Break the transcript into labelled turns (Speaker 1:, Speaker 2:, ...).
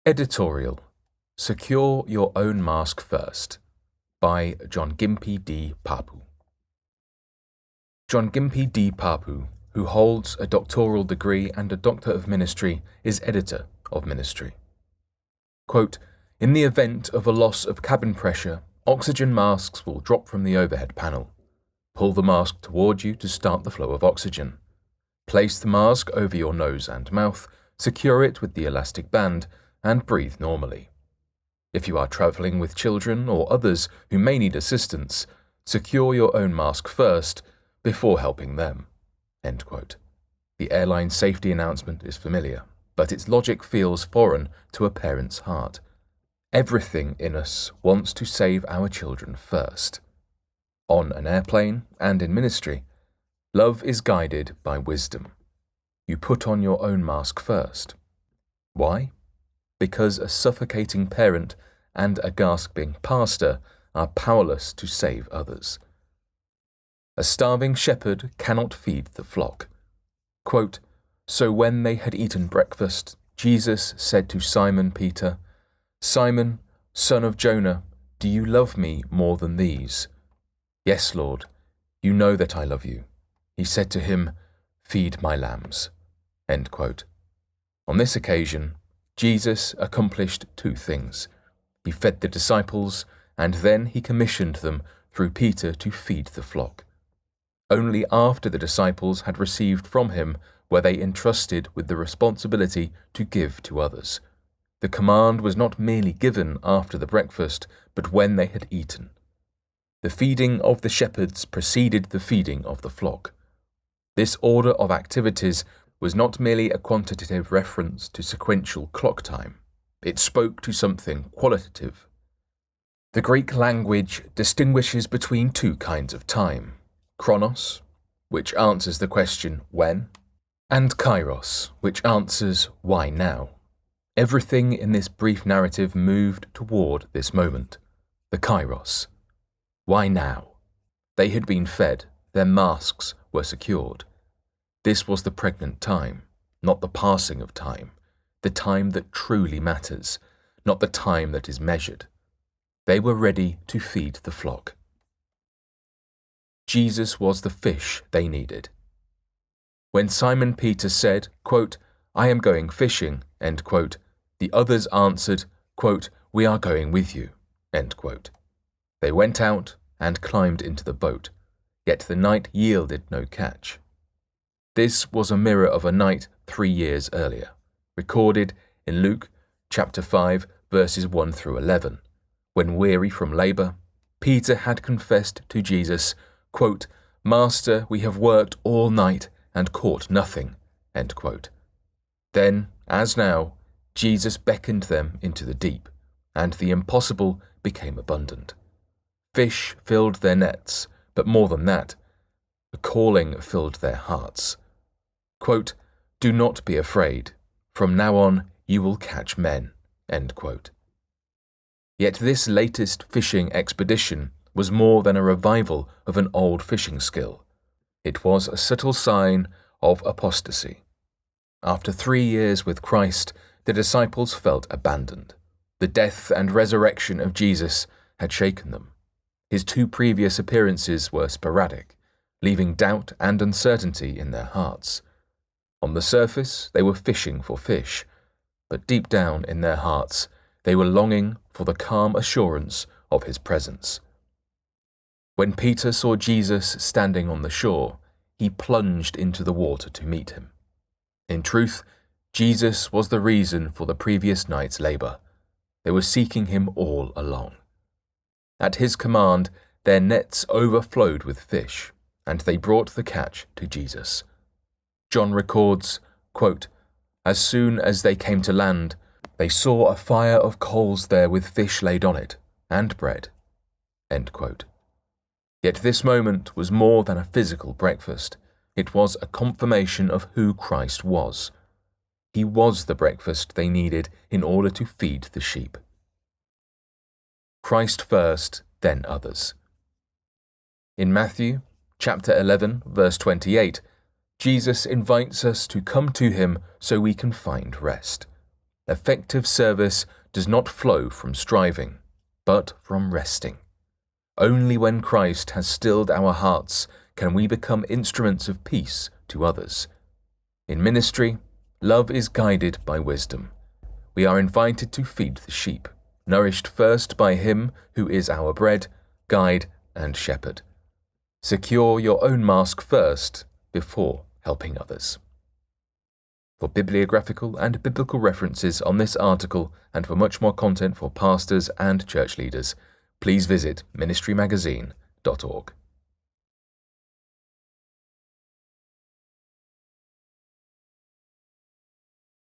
Speaker 1: Editorial. Secure Your Own Mask First by Jongimpi D. Papu. Jongimpi D. Papu, who holds a doctoral degree and a Doctor of Ministry, is editor of Ministry. Quote, "In the event of a loss of cabin pressure, oxygen masks will drop from the overhead panel. Pull the mask toward you to start the flow of oxygen. Place the mask over your nose and mouth, secure it with the elastic band, and breathe normally. If you are traveling with children or others who may need assistance, secure your own mask first before helping them." End quote. The airline safety announcement is familiar, but its logic feels foreign to a parent's heart. Everything in us wants to save our children first. On an airplane and in ministry, love is guided by wisdom. You put on your own mask first. Why? Because a suffocating parent and a gasping pastor are powerless to save others. A starving shepherd cannot feed the flock. Quote, "So when they had eaten breakfast, Jesus said to Simon Peter, 'Simon, son of Jonah, do you love me more than these?' 'Yes, Lord, you know that I love you.' He said to him, 'Feed my lambs.'" End quote. On this occasion, Jesus accomplished two things. He fed the disciples, and then he commissioned them through Peter to feed the flock. Only after the disciples had received from him were they entrusted with the responsibility to give to others. The command was not merely given after the breakfast, but when they had eaten. The feeding of the shepherds preceded the feeding of the flock. This order of activities was not merely a quantitative reference to sequential clock time. It spoke to something qualitative. The Greek language distinguishes between two kinds of time: chronos, which answers the question when, and kairos, which answers why now. Everything in this brief narrative moved toward this moment, the kairos. Why now? They had been fed, their masks were secured. This was the pregnant time, not the passing of time, the time that truly matters, not the time that is measured. They were ready to feed the flock. Jesus was the fish they needed. When Simon Peter said, quote, "I am going fishing," end quote, the others answered, quote, "We are going with you," end quote. They went out and climbed into the boat, yet the night yielded no catch. This was a mirror of a night 3 years earlier, recorded in Luke chapter 5, verses 1 through 11, when weary from labor, Peter had confessed to Jesus, quote, "Master, we have worked all night and caught nothing," end quote. Then, as now, Jesus beckoned them into the deep, and the impossible became abundant. Fish filled their nets, but more than that, a calling filled their hearts. Quote, "Do not be afraid. From now on, you will catch men," end quote. Yet this latest fishing expedition was more than a revival of an old fishing skill. It was a subtle sign of apostasy. After 3 years with Christ, the disciples felt abandoned. The death and resurrection of Jesus had shaken them. His 2 previous appearances were sporadic, leaving doubt and uncertainty in their hearts. On the surface, they were fishing for fish, but deep down in their hearts, they were longing for the calm assurance of his presence. When Peter saw Jesus standing on the shore, he plunged into the water to meet him. In truth, Jesus was the reason for the previous night's labor. They were seeking him all along. At his command, their nets overflowed with fish, and they brought the catch to Jesus. John records, quote, "As soon as they came to land, they saw a fire of coals there with fish laid on it, and bread." End quote. Yet this moment was more than a physical breakfast. It was a confirmation of who Christ was. He was the breakfast they needed in order to feed the sheep. Christ first, then others. In Matthew chapter 11, verse 28, Jesus invites us to come to him so we can find rest. Effective service does not flow from striving, but from resting. Only when Christ has stilled our hearts can we become instruments of peace to others. In ministry, love is guided by wisdom. We are invited to feed the sheep, nourished first by Him who is our bread, guide, and shepherd. Secure your own mask first before helping others. For bibliographical and biblical references on this article and for much more content for pastors and church leaders, please visit ministrymagazine.org.